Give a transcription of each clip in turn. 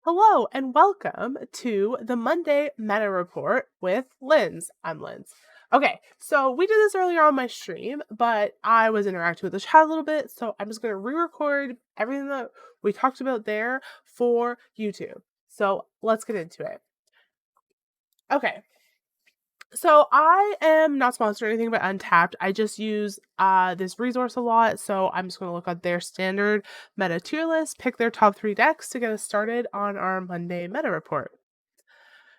Hello and welcome to the Monday Meta Report with Linddss. I'm Linddss. Okay, so we did this earlier on my stream, but I was interacting with the chat a little bit, so I'm just going to re-record everything that we talked about there for YouTube. So let's get into it. Okay, so I am not sponsored or anything by Untapped. I just use this resource a lot, so I'm just going to look at their standard meta tier list, pick their top 3 decks to get us started on our Monday meta report.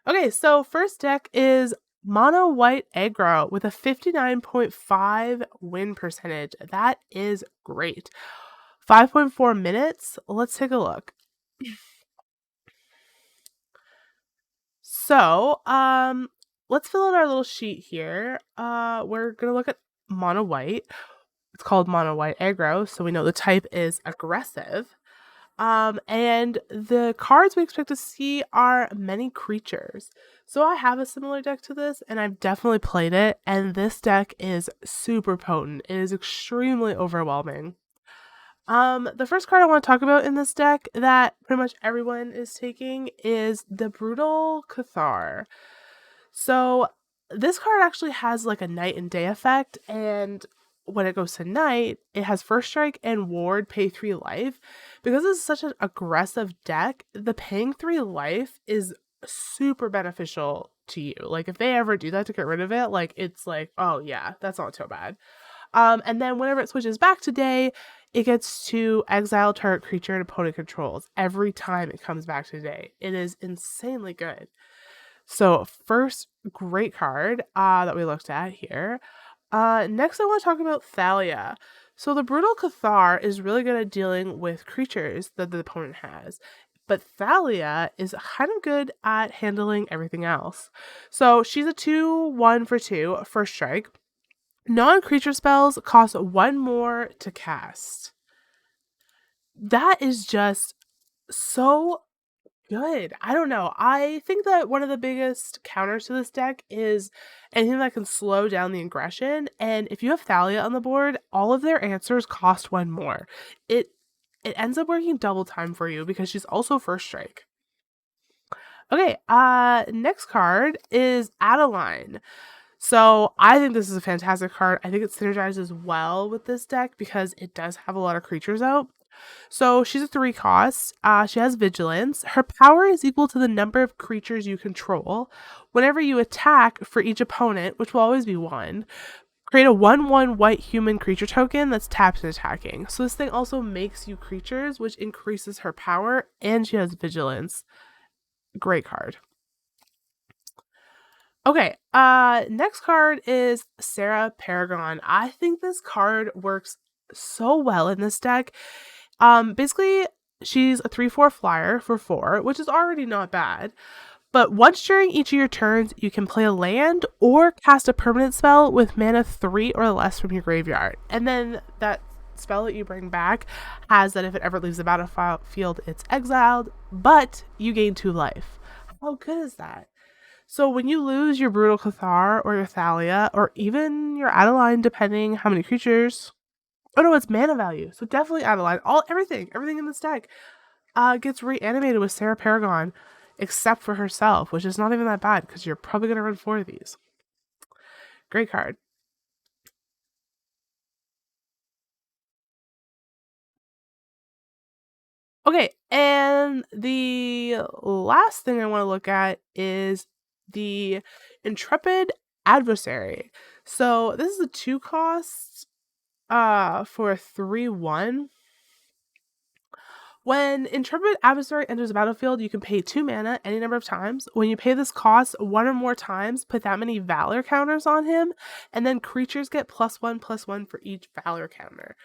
Okay, so first deck is Mono White Aggro with a 59.5 win percentage. That is great. 5.4 minutes. Let's take a look. So, let's fill out our little sheet here. We're gonna look at Mono White. It's called Mono White Aggro, so we know the type is aggressive. And the cards we expect to see are many creatures. So I have a similar deck to this, and I've definitely played it, and this deck is super potent. It is extremely overwhelming. The first card I want to talk about in this deck that pretty much everyone is taking is the Brutal Cathar. So this card actually has like a night and day effect, and when it goes to night, it has first strike and ward pay 3 life. Because it's such an aggressive deck, the paying 3 life is super beneficial to you. Like if they ever do that to get rid of it, like it's like, oh yeah, that's not so bad. And then whenever it switches back to day, it gets to exile target creature and opponent controls every time it comes back to day. It is insanely good. So first great card that we looked at here. Next I want to talk about Thalia. So the Brutal Cathar is really good at dealing with creatures that the opponent has, but Thalia is kind of good at handling everything else. So she's a 2/1 for 2, first strike. Non-creature spells cost 1 more to cast. That is just so good. I don't know. I think that one of the biggest counters to this deck is anything that can slow down the aggression. And if you have Thalia on the board, all of their answers cost 1 more. It ends up working double time for you because she's also first strike. Okay, next card is Adeline. So I think this is a fantastic card. I think it synergizes well with this deck because it does have a lot of creatures out. So she's a 3 cost. She has vigilance. Her power is equal to the number of creatures you control. Whenever you attack for each opponent, which will always be 1, create a 1/1 white human creature token that's tapped and attacking. So this thing also makes you creatures, which increases her power, and she has vigilance. Great card. Okay, next card is Sarah Paragon. I think this card works so well in this deck. Basically, she's a 3/4 flyer for 4, which is already not bad. But once during each of your turns, you can play a land or cast a permanent spell with mana 3 or less from your graveyard. And then that spell that you bring back has that if it ever leaves the battlefield, it's exiled, but you gain 2 life. How good is that? So when you lose your Brutal Cathar or your Thalia or even your Adeline, depending how many creatures. Oh no, it's mana value. So definitely Adeline. Everything in this deck gets reanimated with Sarah Paragon, except for herself, which is not even that bad because you're probably gonna run 4 of these. Great card. Okay, and the last thing I want to look at is the Intrepid Adversary. So this is a 2 cost for a 3/1. When Intrepid Adversary enters the battlefield, you can pay 2 mana any number of times. When you pay this cost 1 or more times, put that many Valor counters on him, and then creatures get +1/+1 for each Valor counter.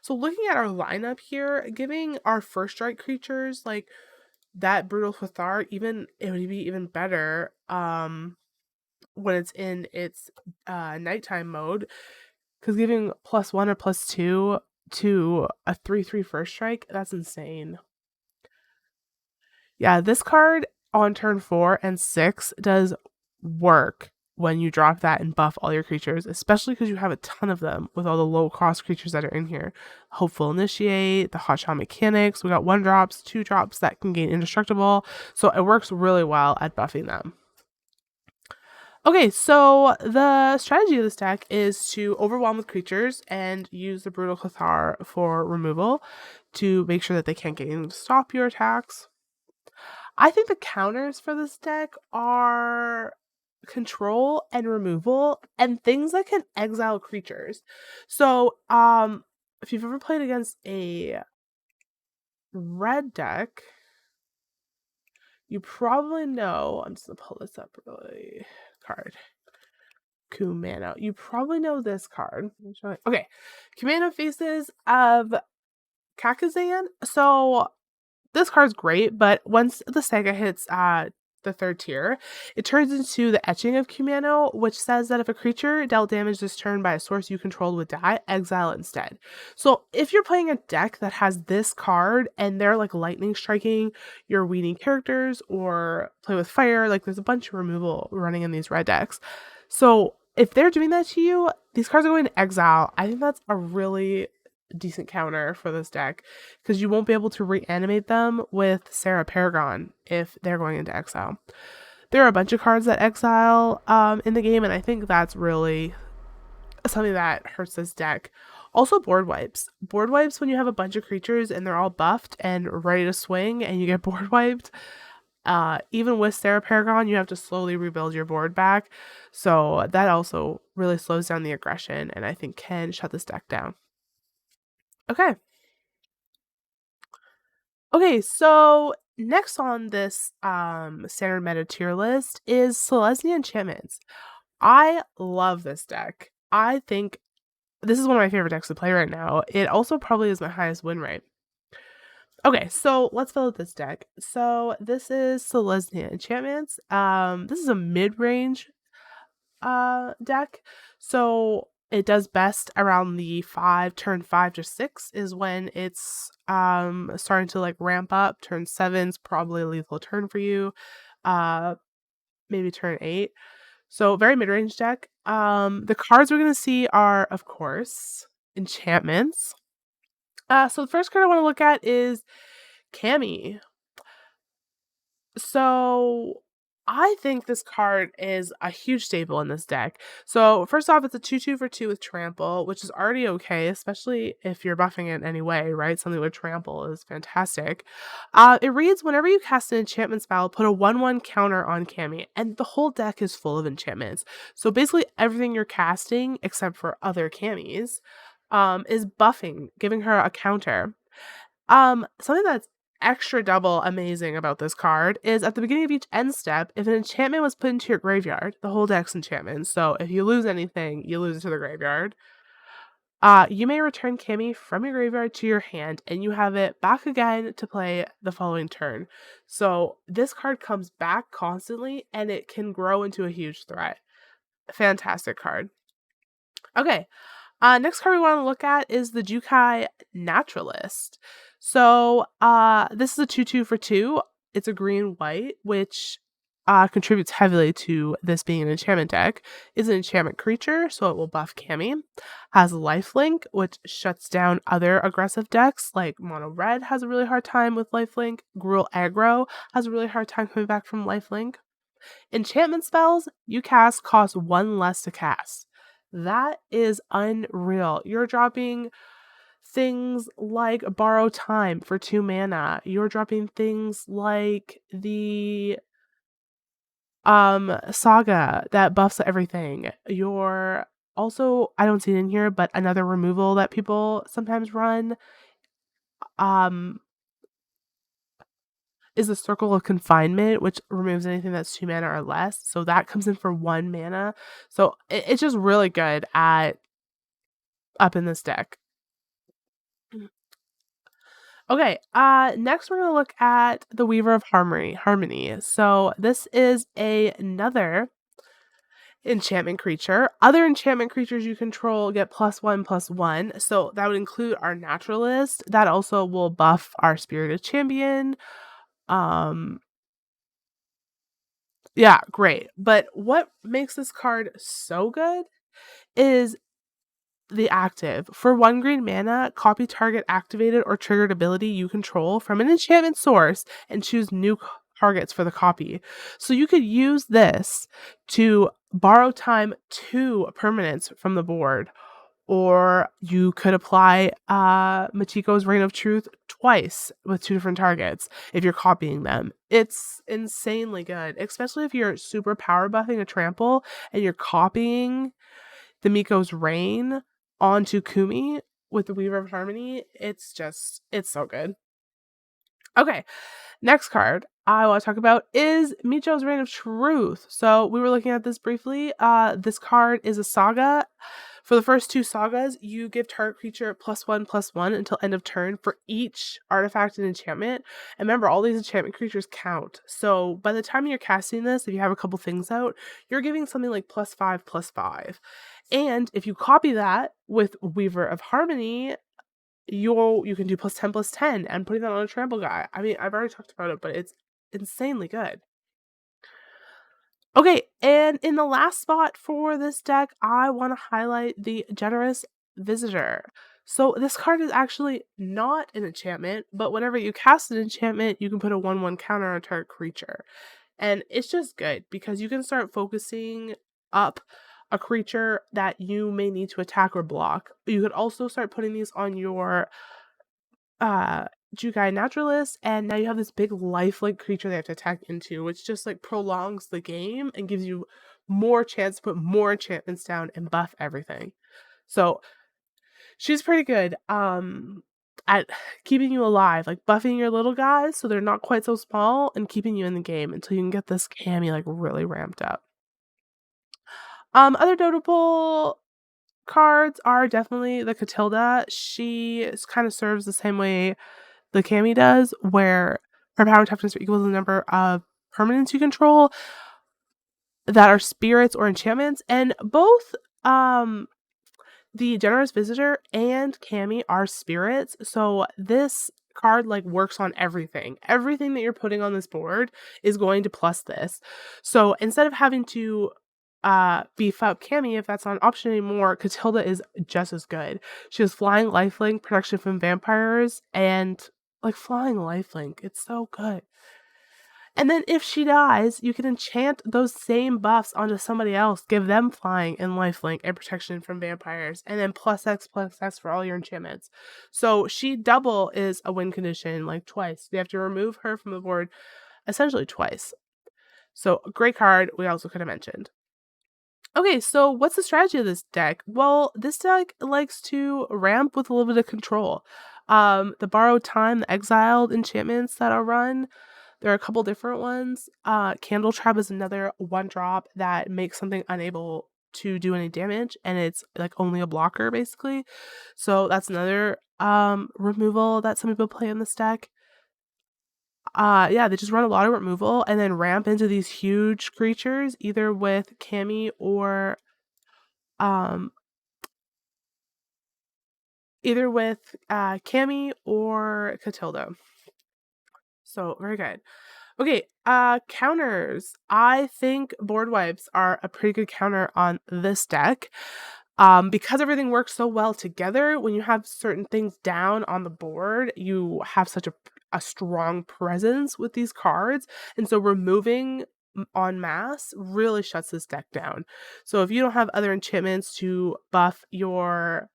So looking at our lineup here, giving our first strike creatures like that Brutal Cathar, it would be even better when it's in its nighttime mode, because giving +1 or +2 to a 3/3 first strike, that's insane. Yeah, this card on turn 4 and 6 does work when you drop that and buff all your creatures, especially because you have a ton of them with all the low cost creatures that are in here. Hopeful Initiate, the Hotshot Mechanics. We got 1-drops, 2-drops that can gain Indestructible. So it works really well at buffing them. Okay, so the strategy of this deck is to overwhelm with creatures and use the Brutal Cathar for removal to make sure that they can't get in to stop your attacks. I think the counters for this deck are control and removal and things that can exile creatures. So, if you've ever played against a red deck, you probably know, I'm just gonna pull this up really card. Kumano. You probably know this card. Okay. Kumano Faces of Kakazan. So this card's great, but once the Saga hits the 3rd tier, it turns into the Etching of Kumano, which says that if a creature dealt damage this turn by a source you controlled would die, exile it instead. So if you're playing a deck that has this card and they're like lightning striking your weeding characters or play with fire, like there's a bunch of removal running in these red decks. So if they're doing that to you, these cards are going to exile. I think that's a really decent counter for this deck because you won't be able to reanimate them with Sarah Paragon if they're going into exile. There are a bunch of cards that exile in the game, and I think that's really something that hurts this deck. Also, board wipes. Board wipes when you have a bunch of creatures and they're all buffed and ready to swing and you get board wiped. Even with Sarah Paragon, you have to slowly rebuild your board back. So that also really slows down the aggression and I think can shut this deck down. Okay, so next on this standard meta tier list is Celestia Enchantments. I love this deck. I think this is one of my favorite decks to play right now. It also probably is my highest win rate. Okay, so let's fill out this deck. So this is Celestia Enchantments. This is a mid-range deck. So it does best around the turn 5 to 6 is when it's starting to like ramp up. Turn 7's probably a lethal turn for you. Maybe turn 8. So very mid-range deck. The cards we're gonna see are, of course, enchantments. So the first card I want to look at is Cammy. So I think this card is a huge staple in this deck. So first off, it's a 2/2 for 2 with Trample, which is already okay, especially if you're buffing it anyway, right? Something with Trample is fantastic. It reads, whenever you cast an enchantment spell, put a 1/1 counter on Cammy, and the whole deck is full of enchantments. So basically everything you're casting, except for other Cammys, is buffing, giving her a counter. Something that's extra double amazing about this card is at the beginning of each end step, if an enchantment was put into your graveyard, the whole deck's enchantments. So if you lose anything, you lose it to the graveyard. You may return Cammy from your graveyard to your hand, and you have it back again to play the following turn. So this card comes back constantly, and it can grow into a huge threat. Fantastic card. Okay, next card we want to look at is the Jukai Naturalist. So, this is a 2/2 for 2. It's a green-white, which contributes heavily to this being an enchantment deck. Is an enchantment creature, so it will buff Cammy. Has lifelink, which shuts down other aggressive decks, like Mono Red has a really hard time with lifelink. Gruul Aggro has a really hard time coming back from lifelink. Enchantment spells you cast cost 1 less to cast. That is unreal. You're dropping things like Borrow Time for 2 mana. You're dropping things like the Saga that buffs everything. You're also, I don't see it in here, but another removal that people sometimes run um is the Circle of Confinement, which removes anything that's 2 mana or less. So that comes in for 1 mana. So it's just really good up in this deck. Okay, next we're gonna look at the Weaver of Harmony. So this is another enchantment creature. Other enchantment creatures you control get +1/+1. So that would include our Naturalist. That also will buff our Spirited Champion. Um Yeah, great. But what makes this card so good is the active. For 1 green mana, copy target activated or triggered ability you control from an enchantment source and choose new targets for the copy. So you could use this to borrow time 2 permanents from the board, or you could apply Machiko's Reign of Truth twice with 2 different targets if you're copying them. It's insanely good, especially if you're super power buffing a trample and you're copying the Miko's Reign onto Kumi with the Weaver of Harmony. It's so good. Okay, next card I want to talk about is Micho's Reign of Truth. So we were looking at this briefly. This card is a saga. For the first 2 sagas, you give target creature +1/+1 until end of turn for each artifact and enchantment. And remember, all these enchantment creatures count. So by the time you're casting this, if you have a couple things out, you're giving something like +5/+5. And if you copy that with Weaver of Harmony, you can do +10/+10 and putting that on a trample guy. I mean, I've already talked about it, but it's insanely good. Okay, and in the last spot for this deck, I want to highlight the Generous Visitor. So this card is actually not an enchantment, but whenever you cast an enchantment, you can put a 1/1 counter on a target creature. And it's just good because you can start focusing up a creature that you may need to attack or block. You could also start putting these on your uh Jugai Naturalist, and now you have this big lifelink creature they have to attack into, which just like prolongs the game and gives you more chance to put more enchantments down and buff everything. So she's pretty good at keeping you alive, like buffing your little guys so they're not quite so small and keeping you in the game until you can get this Cammy like really ramped up. Other notable cards are definitely the Catilda. She kind of serves the same way the Cammy does, where her power and toughness are equal to the number of permanents you control that are spirits or enchantments, and both the Generous Visitor and Cammy are spirits, so this card like works on everything. Everything that you're putting on this board is going to plus this. So instead of having to beef up Cammy if that's not an option anymore, Catilda is just as good. She has flying lifelink, protection from vampires, and like flying lifelink. It's so good. And then if she dies, you can enchant those same buffs onto somebody else, give them flying and lifelink and protection from vampires, and then +X/+X for all your enchantments. So she double is a win condition, like twice. You have to remove her from the board essentially twice. So a great card we also could have mentioned. Okay, so what's the strategy of this deck? Well, this deck likes to ramp with a little bit of control. The borrowed time, the exiled enchantments that are run, there are a couple different ones. Candle Trap is another 1-drop that makes something unable to do any damage, and it's like only a blocker basically. So that's another removal that some people play in this deck. Yeah, they just run a lot of removal and then ramp into these huge creatures, either with Cammy or um Cammy or Catilda. So very good. Okay, counters. I think board wipes are a pretty good counter on this deck. Because everything works so well together, when you have certain things down on the board, you have such a strong presence with these cards. And so removing en masse really shuts this deck down. So if you don't have other enchantments to buff your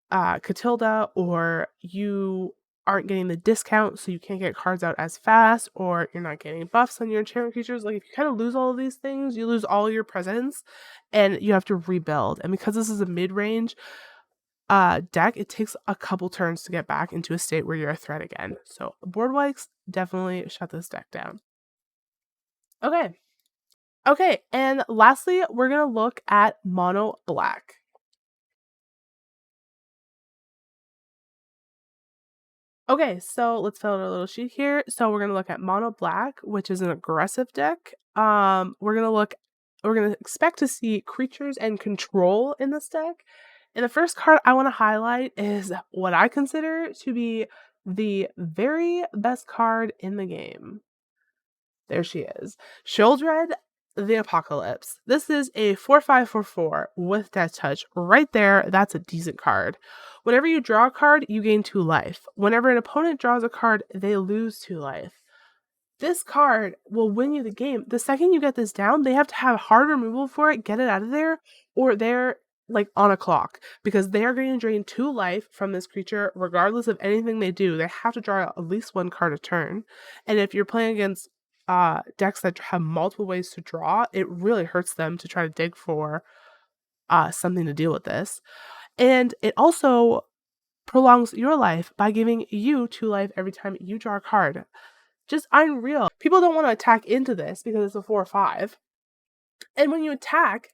Catilda, or you aren't getting the discount so you can't get cards out as fast, or you're not getting buffs on your enchantment creatures, like if you kind of lose all of these things, you lose all your presence and you have to rebuild. And because this is a mid-range deck, it takes a couple turns to get back into a state where you're a threat again. So board wipes definitely shut this deck down. Okay, and lastly, we're gonna look at mono black. Okay, so let's fill out a little sheet here. So we're gonna look at mono black, which is an aggressive deck. We're gonna expect to see creatures and control in this deck. And the first card I want to highlight is what I consider to be the very best card in the game. There she is. Shieldred the Apocalypse. This is a 4/5/4/4 with Death Touch. Right there, that's a decent card. Whenever you draw a card, you gain 2 life. Whenever an opponent draws a card, they lose 2 life. This card will win you the game. The second you get this down, they have to have hard removal for it, get it out of there, or they're like on a clock because they are going to drain 2 life from this creature regardless of anything they do. They have to draw at least 1 card a turn. And if you're playing against decks that have multiple ways to draw, it really hurts them to try to dig for something to deal with this. And it also prolongs your life by giving you 2 life every time you draw a card. Just unreal. People don't want to attack into this because it's a 4/5. And when you attack,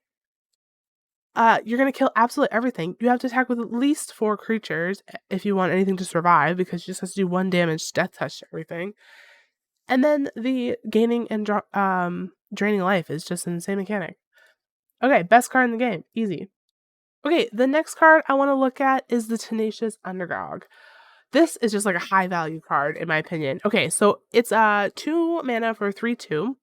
you're going to kill absolutely everything. You have to attack with at least 4 creatures if you want anything to survive, because you just have to do 1 damage death touch to everything. And then the gaining and draining life is just an insane mechanic. Okay, best card in the game. Easy. Okay, the next card I want to look at is the Tenacious Underground. This is just like a high value card in my opinion. Okay, so it's 2 mana for 3/2.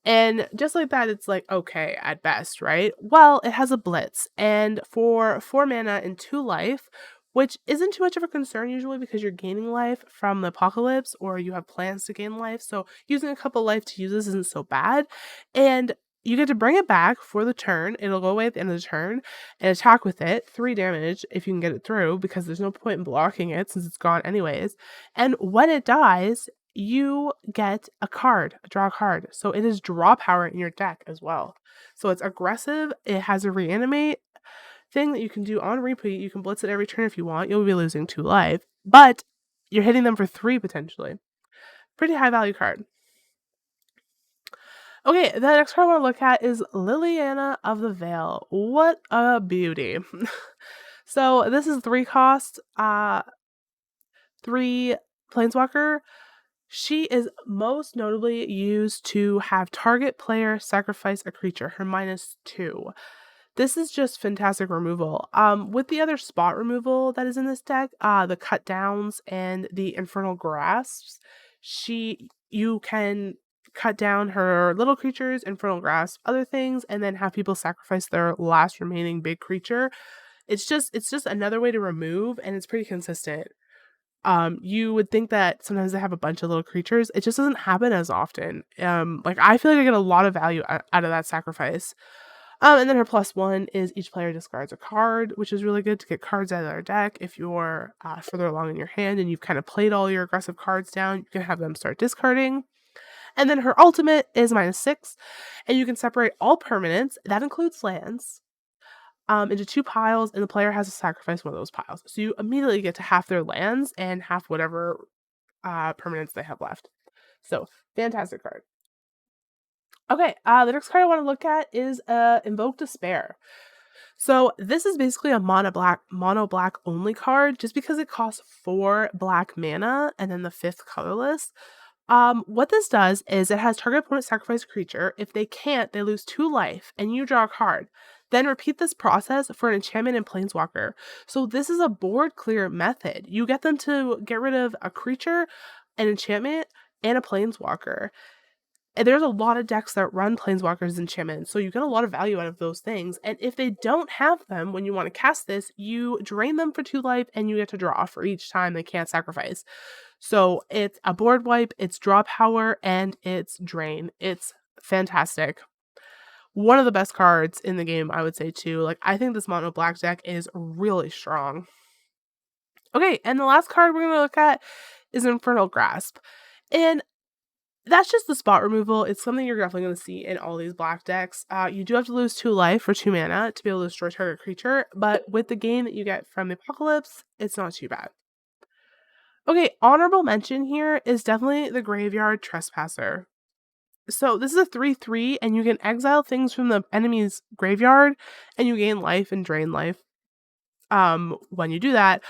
And just like that, it's like okay at best, right? Well, it has a blitz, and for 4 mana and 2 life, which isn't too much of a concern usually because you're gaining life from the apocalypse or you have plans to gain life. So using a couple life to use this isn't so bad. And you get to bring it back for the turn. It'll go away at the end of the turn and attack with it. 3 damage if you can get it through, because there's no point in blocking it since it's gone anyways. And when it dies, you get a card, draw a card. So it is draw power in your deck as well. So it's aggressive. It has a reanimate thing that you can do on repeat. You can blitz it every turn if you want. You'll be losing 2 life, but you're hitting them for 3 potentially. Pretty high value card. Okay, the next card I want to look at is Liliana of the Veil. What a beauty. So this is 3 cost, 3 Planeswalker. She is most notably used to have target player sacrifice a creature, her -2. This is just fantastic removal. With the other spot removal that is in this deck, the cut downs and the Infernal Grasps, you can cut down her little creatures, Infernal Grasp, other things, and then have people sacrifice their last remaining big creature. It's just another way to remove, and it's pretty consistent. You would think that sometimes they have a bunch of little creatures. It just doesn't happen as often. Like I feel like I get a lot of value out of that sacrifice. And then her +1 is each player discards a card, which is really good to get cards out of their deck. If you're further along in your hand and you've kind of played all your aggressive cards down, you can have them start discarding. And then her ultimate is -6, and you can separate all permanents, that includes lands, into 2 piles, and the player has to sacrifice one of those piles. So you immediately get to half their lands and half whatever permanents they have left. So fantastic card. Okay, the next card I want to look at is Invoke Despair. So this is basically a mono black only card, just because it costs 4 black mana and then the 5th colorless. What this does is it has target opponent sacrifice a creature. If they can't, they lose 2 life, and you draw a card. Then repeat this process for an enchantment and planeswalker. So this is a board clear method. You get them to get rid of a creature, an enchantment, and a planeswalker. And there's a lot of decks that run planeswalkers and enchantments, so you get a lot of value out of those things. And if they don't have them when you want to cast this, you drain them for 2 life and you get to draw for each time they can't sacrifice. So it's a board wipe, it's draw power, and it's drain. It's fantastic. One of the best cards in the game, I would say too. Like I think this mono black deck is really strong. Okay, and the last card we're gonna look at is Infernal Grasp. And that's just the spot removal. It's something you're definitely going to see in all these black decks. You do have to lose 2 life for 2 mana to be able to destroy target creature, but with the gain that you get from the apocalypse, it's not too bad. Okay, honorable mention here is definitely the Graveyard Trespasser. So this is a 3/3, and you can exile things from the enemy's graveyard, and you gain life and drain life when you do that.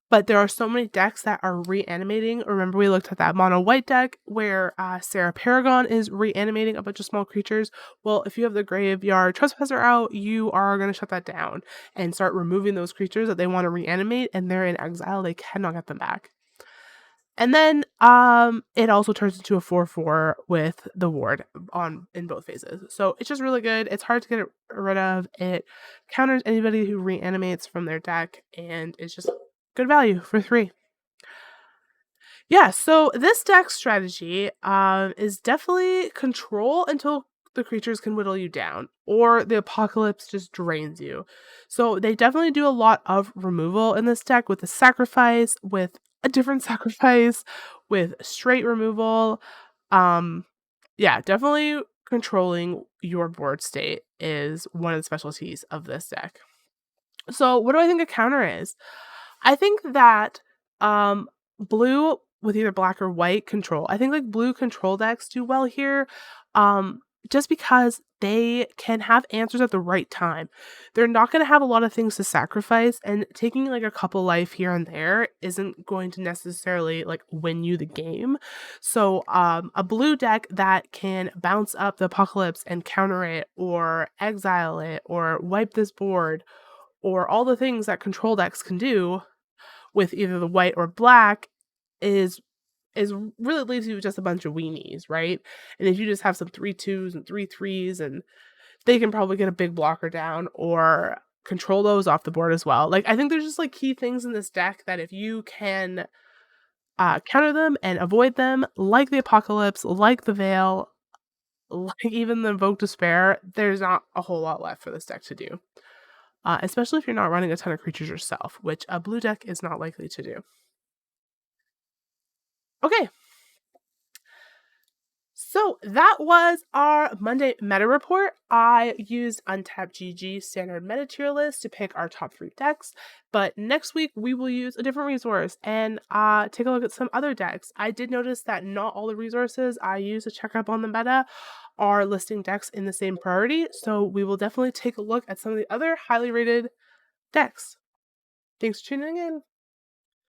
But there are so many decks that are reanimating. Remember, we looked at that mono white deck where Sarah Paragon is reanimating a bunch of small creatures. Well, if you have the Graveyard Trespasser out, you are going to shut that down and start removing those creatures that they want to reanimate, and they're in exile. They cannot get them back. And then it also turns into a 4/4 with the ward on in both phases. So it's just really good. It's hard to get rid of. It counters anybody who reanimates from their deck, and it's just good value for 3. Yeah, so this deck strategy is definitely control until the creatures can whittle you down, or the apocalypse just drains you. So they definitely do a lot of removal in this deck with the sacrifice, with a different sacrifice, with straight removal. Um, yeah, definitely controlling your board state is one of the specialties of this deck. So what do I think a counter is? I think that blue with either black or white control. I think like blue control decks do well here. Um just because they can have answers at the right time. They're not going to have a lot of things to sacrifice, and taking like a couple life here and there isn't going to necessarily like win you the game. So a blue deck that can bounce up the apocalypse and counter it or exile it or wipe this board or all the things that control decks can do with either the white or black is really leaves you with just a bunch of weenies, right? And if you just have some 3/2s and 3/3s, and they can probably get a big blocker down or control those off the board as well. Like I think there's just like key things in this deck that if you can counter them and avoid them, like the apocalypse, like the veil, like even the Invoke Despair, there's not a whole lot left for this deck to do. Especially if you're not running a ton of creatures yourself, which a blue deck is not likely to do. Okay, so that was our Monday meta report. I used Untapped GG standard meta tier list to pick our top 3 decks, but next week we will use a different resource and take a look at some other decks. I did notice that not all the resources I use to check up on the meta are listing decks in the same priority, so we will definitely take a look at some of the other highly rated decks. Thanks for tuning in.